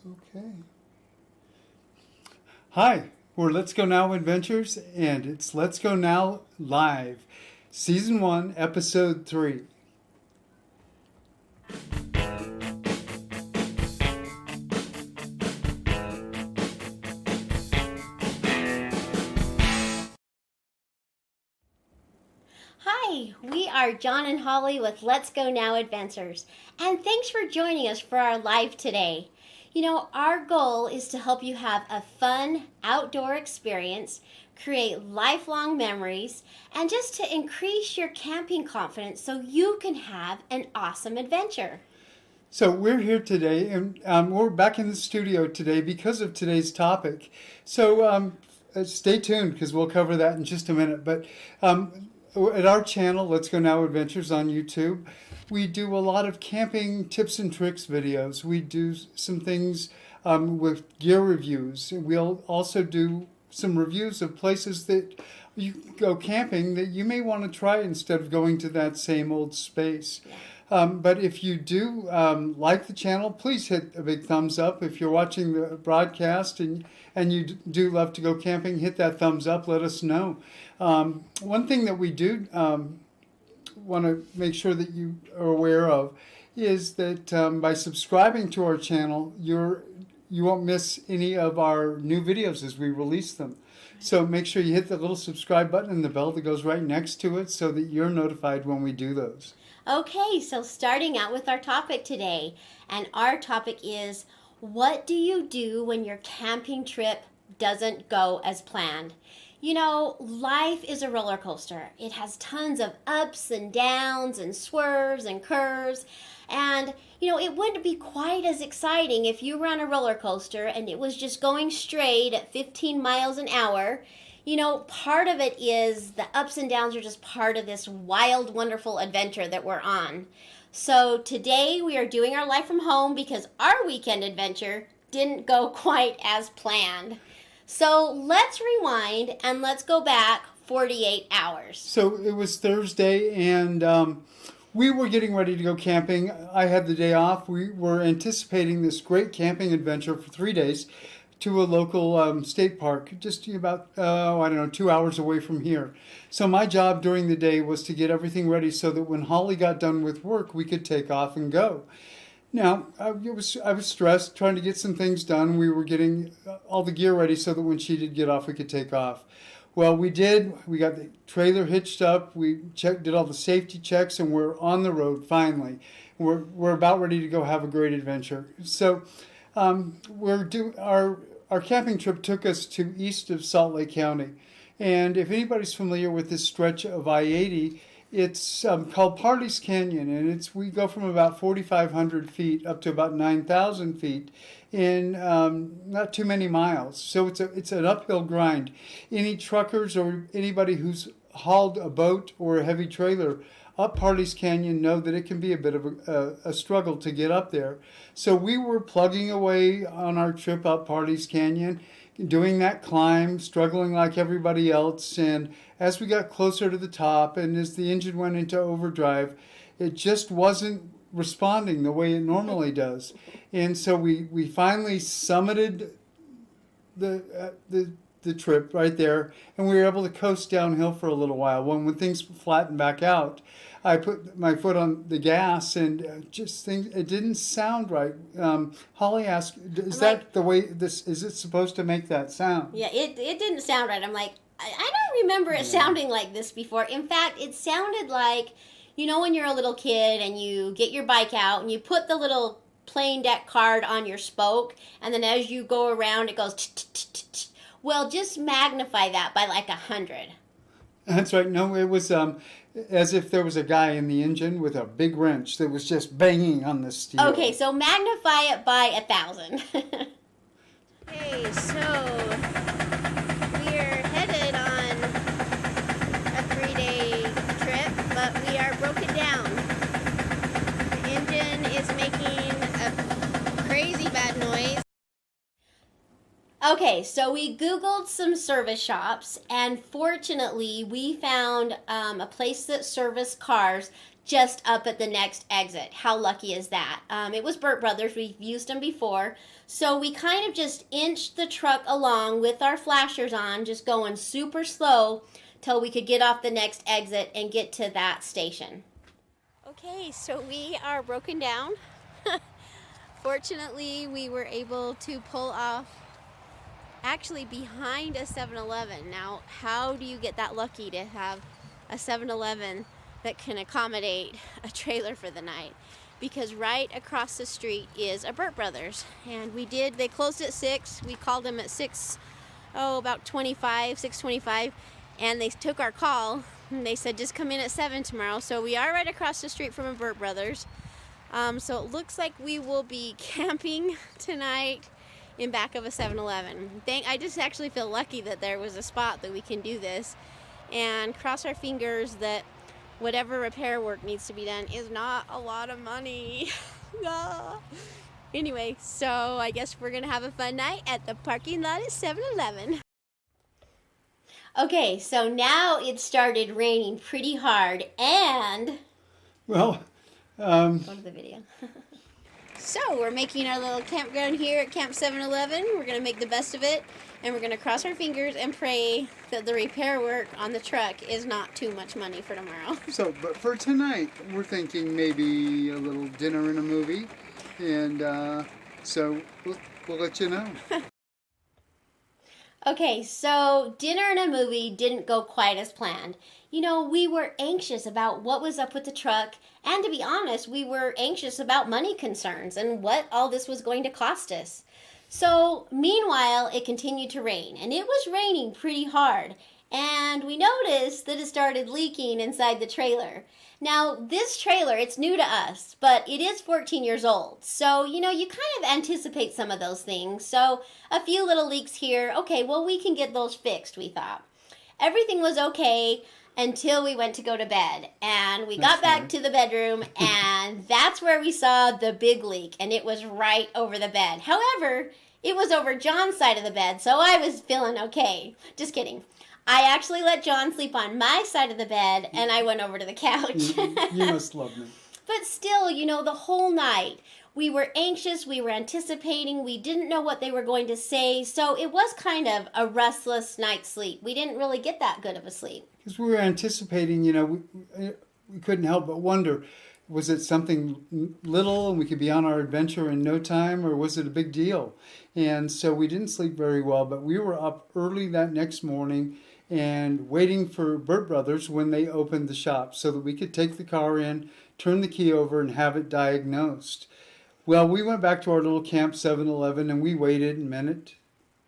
Okay. Hi, we're Let's Go Now Adventures, and it's Let's Go Now Live, Season 1, Episode 3. Hi, we are John and Holly with Let's Go Now Adventures, and thanks for joining us for our live today. You know, our goal is to help you have a fun outdoor experience, create lifelong memories, and just to increase your camping confidence so you can have an awesome adventure. So we're here today, and we're back in the studio today because of today's topic. So stay tuned because we'll cover that in just a minute. But at our channel, Let's Go Now Adventures on YouTube, we do a lot of camping tips and tricks videos. We do some things with gear reviews. We'll also do some reviews of places that you go camping that you may want to try instead of going to that same old space. But if you do like the channel, please hit a big thumbs up. If you're watching the broadcast and you do love to go camping, hit that thumbs up. Let us know. One thing that we do want to make sure that you are aware of is that by subscribing to our channel, you won't miss any of our new videos as we release them. So make sure you hit the little subscribe button and the bell that goes right next to it so that you're notified when we do those. Okay, so starting out with our topic today, and our topic is, what do you do when your camping trip doesn't go as planned? You know, life is a roller coaster. It has tons of ups and downs and swerves and curves. And, you know, it wouldn't be quite as exciting if you were on a roller coaster and it was just going straight at 15 miles an hour. You know, part of it is the ups and downs are just part of this wild, wonderful adventure that we're on. So today we are doing our life from home because our weekend adventure didn't go quite as planned. So let's rewind and let's go back 48 hours. So it was Thursday, and we were getting ready to go camping. I had the day off. We were anticipating this great camping adventure for 3 days to a local state park, just about, 2 hours away from here. So my job during the day was to get everything ready so that when Holly got done with work, we could take off and go. Now, I was stressed trying to get some things done. We were getting all the gear ready so that when she did get off, we could take off. Well, we did. We got the trailer hitched up. We did all the safety checks, and we're on the road finally. We're about ready to go have a great adventure. So, our camping trip took us to east of Salt Lake County, and if anybody's familiar with this stretch of I-80. It's called Parley's Canyon, and we go from about 4,500 feet up to about 9,000 feet in not too many miles. So it's an uphill grind. Any truckers or anybody who's hauled a boat or a heavy trailer up Parley's Canyon know that it can be a bit of a struggle to get up there. So we were plugging away on our trip up Parley's Canyon, doing that climb, struggling like everybody else. And as we got closer to the top and as the engine went into overdrive, it just wasn't responding the way it normally does. And so we finally summited the trip right there, and we were able to coast downhill for a little while. When things flattened back out, I put my foot on the gas, and it didn't sound right. Holly asked, "Is that the way this is? It supposed to make that sound?" Yeah, it didn't sound right. I'm like, I don't remember it sounding like this before. In fact, it sounded like, you know, when you're a little kid and you get your bike out and you put the little plain deck card on your spoke, and then as you go around, it goes. Well, just magnify that by like 100. That's right. No, it was as if there was a guy in the engine with a big wrench that was just banging on the steel. Okay, so magnify it by 1,000. Okay, so we're headed on a 3-day trip, but we are broken down. The engine is making a crazy bad noise. Okay, so we Googled some service shops, and fortunately we found a place that serviced cars just up at the next exit. How lucky is that? It was Burt Brothers. We've used them before. So we kind of just inched the truck along with our flashers on, just going super slow till we could get off the next exit and get to that station. Okay, so we are broken down. Fortunately, we were able to pull off actually behind a 7-Eleven. Now, how do you get that lucky to have a 7-Eleven that can accommodate a trailer for the night? Because right across the street is a Burt Brothers, and they closed at 6. We called them at 6:25, and they took our call, and they said just come in at 7 tomorrow. So we are right across the street from a Burt Brothers. So it looks like we will be camping tonight in back of a 7-Eleven. I just actually feel lucky that there was a spot that we can do this, and cross our fingers that whatever repair work needs to be done is not a lot of money. Anyway, so I guess we're gonna have a fun night at the parking lot at 7-Eleven. Okay, so now it started raining pretty hard, and Well, go to the video. So we're making our little campground here at Camp 7-Eleven. We're going to make the best of it, and we're going to cross our fingers and pray that the repair work on the truck is not too much money for tomorrow. but for tonight, we're thinking maybe a little dinner and a movie, and so we'll let you know. Okay, so dinner and a movie didn't go quite as planned. We were anxious about what was up with the truck, and to be honest, we were anxious about money concerns and what all this was going to cost us. So, meanwhile, it continued to rain, and it was raining pretty hard, and we noticed that it started leaking inside the trailer. Now, this trailer, it's new to us, but it is 14 years old. So, you kind of anticipate some of those things. So, a few little leaks here. Okay, well, we can get those fixed, we thought. Everything was okay until we went to go to bed. And we got back to the bedroom, and that's where we saw the big leak. And it was right over the bed. However, it was over John's side of the bed, so I was feeling okay. Just kidding. I actually let John sleep on my side of the bed, and I went over to the couch. You must love me. But still, the whole night, we were anxious, we were anticipating, we didn't know what they were going to say, so it was kind of a restless night's sleep. We didn't really get that good of a sleep. Because we were anticipating, we couldn't help but wonder, was it something little and we could be on our adventure in no time, or was it a big deal? And so we didn't sleep very well, but we were up early that next morning and waiting for Burt Brothers when they opened the shop so that we could take the car in, turn the key over, and have it diagnosed. Well, we went back to our little Camp 7-Eleven, and we waited minute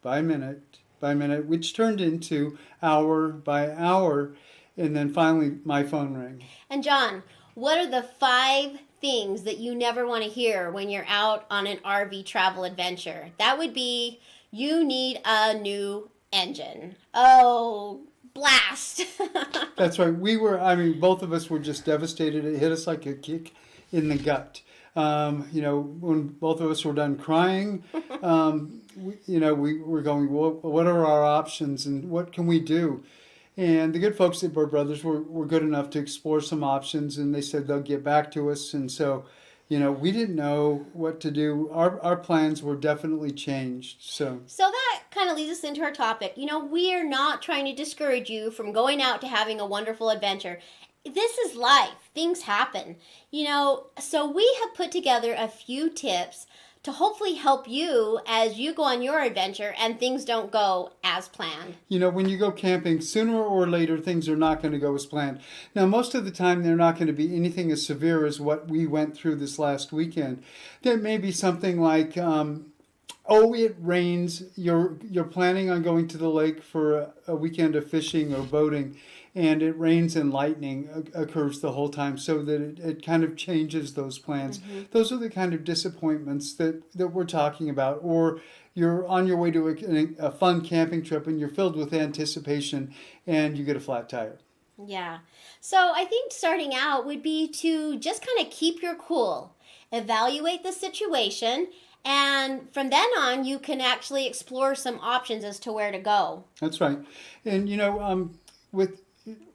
by minute by minute, which turned into hour by hour, and then finally my phone rang. And John, what are the 5 things that you never want to hear when you're out on an RV travel adventure? That would be, you need a new engine. Oh, blast. That's right. Both of us were just devastated. It hit us like a kick in the gut. When both of us were done crying, we were going, well, what are our options and what can we do? And the good folks at Burt Brothers were good enough to explore some options, and they said they'll get back to us. And so, we didn't know what to do. Our plans were definitely changed. So that kind of leads us into our topic. We are not trying to discourage you from going out to having a wonderful adventure. This is life. Things happen. So we have put together a few tips to hopefully help you as you go on your adventure and things don't go as planned. When you go camping, sooner or later, things are not going to go as planned. Now, most of the time, they're not going to be anything as severe as what we went through this last weekend. There may be something like, it rains, you're planning on going to the lake for a weekend of fishing or boating, and it rains and lightning occurs the whole time, so that it kind of changes those plans. Mm-hmm. Those are the kind of disappointments that we're talking about. Or you're on your way to a fun camping trip and you're filled with anticipation and you get a flat tire. Yeah. So I think starting out would be to just kind of keep your cool, evaluate the situation, and from then on, you can actually explore some options as to where to go. That's right. And,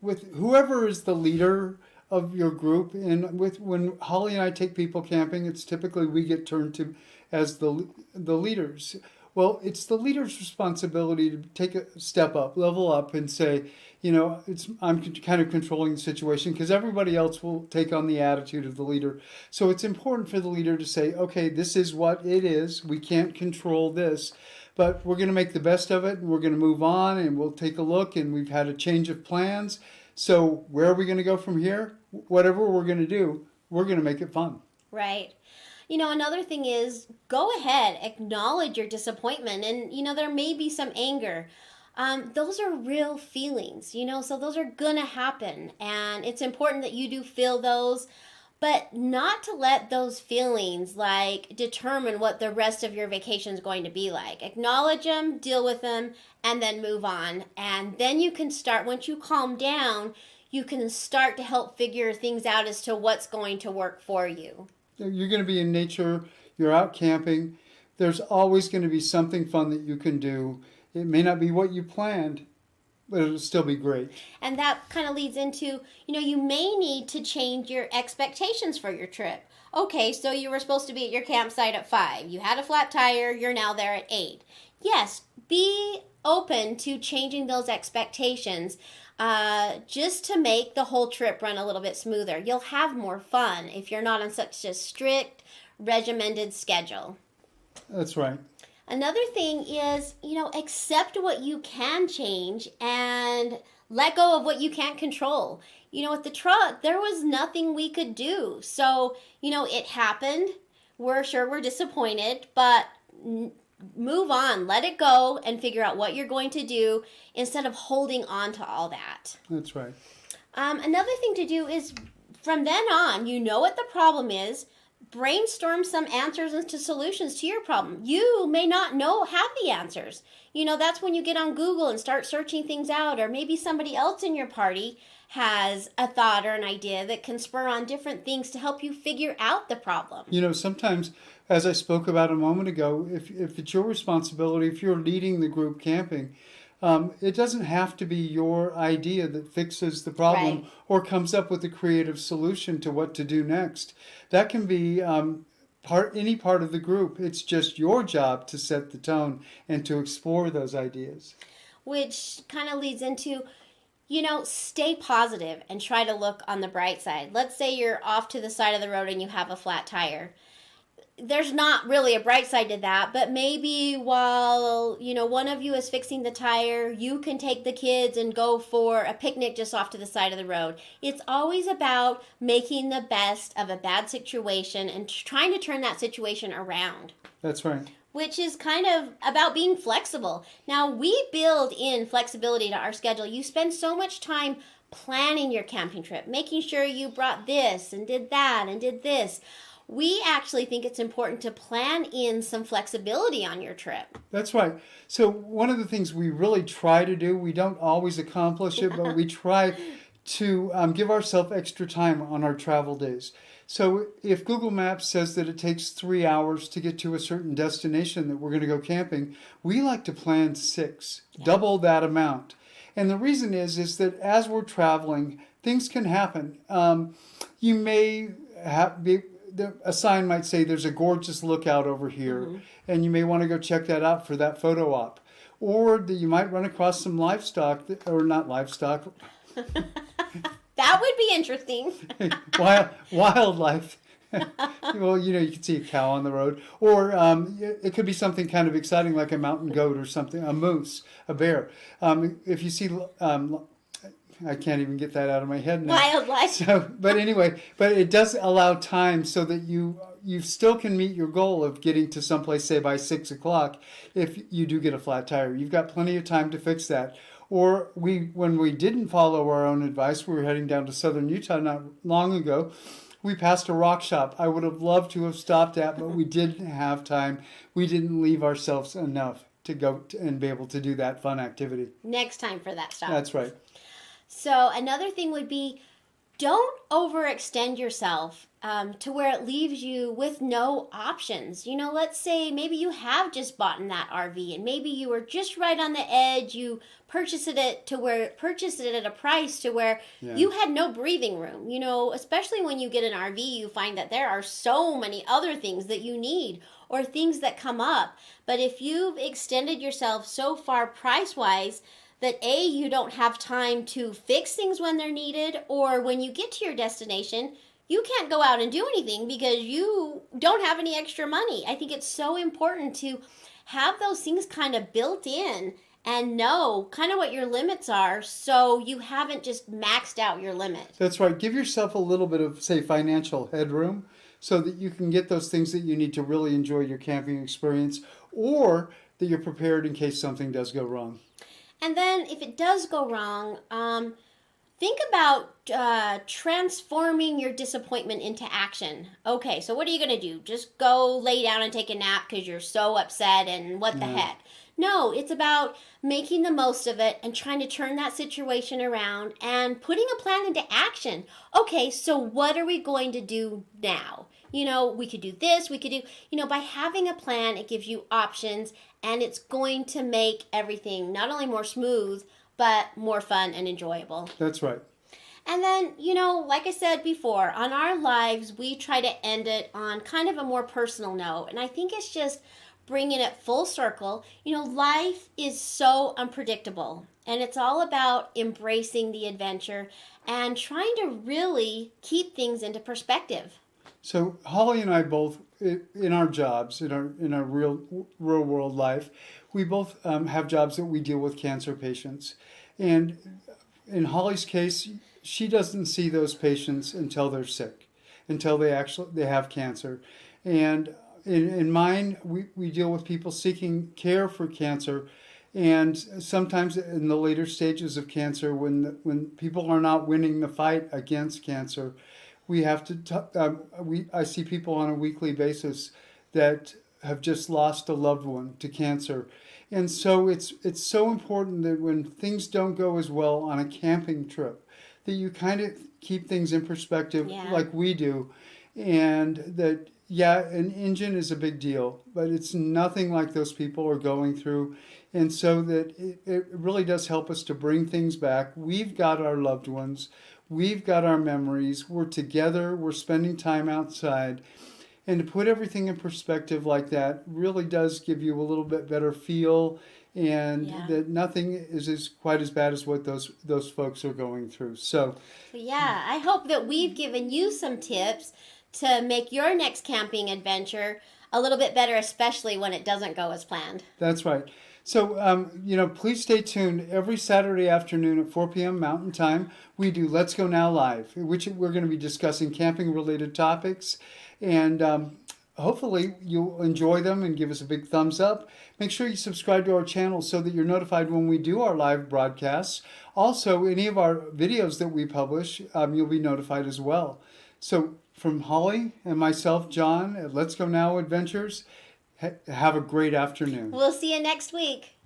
with whoever is the leader of your group. And when Holly and I take people camping, it's typically we get turned to as the leaders. Well, it's the leader's responsibility to take a step up, level up, and say, I'm kind of controlling the situation, because everybody else will take on the attitude of the leader. So it's important for the leader to say, okay, this is what it is. We can't control this, but we're going to make the best of it, and we're going to move on, and we'll take a look, and we've had a change of plans. So where are we going to go from here? Whatever we're going to do, we're going to make it fun. Right. Another thing is, go ahead, acknowledge your disappointment, and, there may be some anger. Those are real feelings, so those are gonna happen, and it's important that you do feel those, but not to let those feelings determine what the rest of your vacation is going to be like. Acknowledge them, deal with them, and then move on. And then you can start, once you calm down, you can start to help figure things out as to what's going to work for you. You're going to be in nature, you're out camping, there's always going to be something fun that you can do. It may not be what you planned, but it'll still be great. And that kind of leads into, you may need to change your expectations for your trip. Okay, so you were supposed to be at your campsite at 5. You had a flat tire, you're now there at 8. Yes, be open to changing those expectations. Just to make the whole trip run a little bit smoother. You'll have more fun if you're not on such a strict, regimented schedule. That's right. Another thing is, accept what you can change and let go of what you can't control. With the truck, there was nothing we could do. So, it happened. We're disappointed, but move on, let it go, and figure out what you're going to do instead of holding on to all that. That's right. Another thing to do is, from then on, what the problem is, brainstorm some answers and solutions to your problem. You may not have the answers. That's when you get on Google and start searching things out, or maybe somebody else in your party has a thought or an idea that can spur on different things to help you figure out the problem. Sometimes, as I spoke about a moment ago, if it's your responsibility, if you're leading the group camping, it doesn't have to be your idea that fixes the problem, right, or comes up with a creative solution to what to do next. That can be any part of the group. It's just your job to set the tone and to explore those ideas. Which kind of leads into, stay positive and try to look on the bright side. Let's say you're off to the side of the road and you have a flat tire. There's not really a bright side to that, but maybe while, one of you is fixing the tire, you can take the kids and go for a picnic just off to the side of the road. It's always about making the best of a bad situation and trying to turn that situation around. That's right. Which is kind of about being flexible. Now, we build in flexibility to our schedule. You spend so much time planning your camping trip, making sure you brought this and did that and did this. We actually think it's important to plan in some flexibility on your trip. That's right. So one of the things we really try to do, we don't always accomplish it, but we try to give ourselves extra time on our travel days. So if Google Maps says that it takes 3 hours to get to a certain destination that we're going to go camping, we like to plan 6, double that amount. And the reason is that as we're traveling, things can happen. You may a sign might say there's a gorgeous lookout over here, mm-hmm, and you may want to go check that out for that photo op. Or that you might run across some livestock, or not livestock. That would be interesting. Wildlife. Well, you can see a cow on the road. Or it could be something kind of exciting like a mountain goat or something, a moose, a bear. If you see... I can't even get that out of my head now. Wildlife. So, but it does allow time so that you still can meet your goal of getting to someplace, say, by 6 o'clock. If you do get a flat tire, you've got plenty of time to fix that. Or when we didn't follow our own advice, we were heading down to southern Utah not long ago. We passed a rock shop I would have loved to have stopped at, but we didn't have time. We didn't leave ourselves enough to go and be able to do that fun activity. Next time for that stop. That's right. So another thing would be, don't overextend yourself to where it leaves you with no options. Let's say maybe you have just bought in that RV and maybe you were just right on the edge. You purchased it at a price to where you had no breathing room. Especially when you get an RV, you find that there are so many other things that you need or things that come up. But if you've extended yourself so far price-wise that you don't have time to fix things when they're needed, or when you get to your destination, you can't go out and do anything because you don't have any extra money. I think it's so important to have those things kind of built in and know kind of what your limits are so you haven't just maxed out your limit. That's right. Give yourself a little bit of, say, financial headroom so that you can get those things that you need to really enjoy your camping experience, or that you're prepared in case something does go wrong. And then if it does go wrong, think about transforming your disappointment into action. Okay, so what are you going to do? Just go lay down and take a nap because you're so upset and what the heck? No, it's about making the most of it and trying to turn that situation around and putting a plan into action. Okay, so what are we going to do now? We could do this, we could do, by having a plan, it gives you options and it's going to make everything not only more smooth, but more fun and enjoyable. That's right. And then, like I said before, on our lives, we try to end it on kind of a more personal note. And I think it's just bringing it full circle. Life is so unpredictable. And it's all about embracing the adventure and trying to really keep things into perspective. So Holly and I both, in our jobs, in our real world life, we both have jobs that we deal with cancer patients. And in Holly's case, she doesn't see those patients until they're sick, until they have cancer. And in mine, we deal with people seeking care for cancer. And sometimes in the later stages of cancer, when people are not winning the fight against cancer, we have to. I see people on a weekly basis that have just lost a loved one to cancer, and so it's so important that when things don't go as well on a camping trip, that you kind of keep things in perspective like we do, and that an engine is a big deal, but it's nothing like those people are going through, and so that it really does help us to bring things back. We've got our loved ones. We've got our memories. We're together. We're spending time outside. And to put everything in perspective like that really does give you a little bit better feel, and that nothing is quite as bad as what those folks are going through. So I hope that we've given you some tips to make your next camping adventure a little bit better, especially when it doesn't go as planned. That's right. So, please stay tuned. Every Saturday afternoon at 4 p.m. Mountain Time, we do Let's Go Now Live, which we're going to be discussing camping-related topics. And hopefully you'll enjoy them and give us a big thumbs up. Make sure you subscribe to our channel so that you're notified when we do our live broadcasts. Also, any of our videos that we publish, you'll be notified as well. So, from Holly and myself, John, at Let's Go Now Adventures, have a great afternoon. We'll see you next week.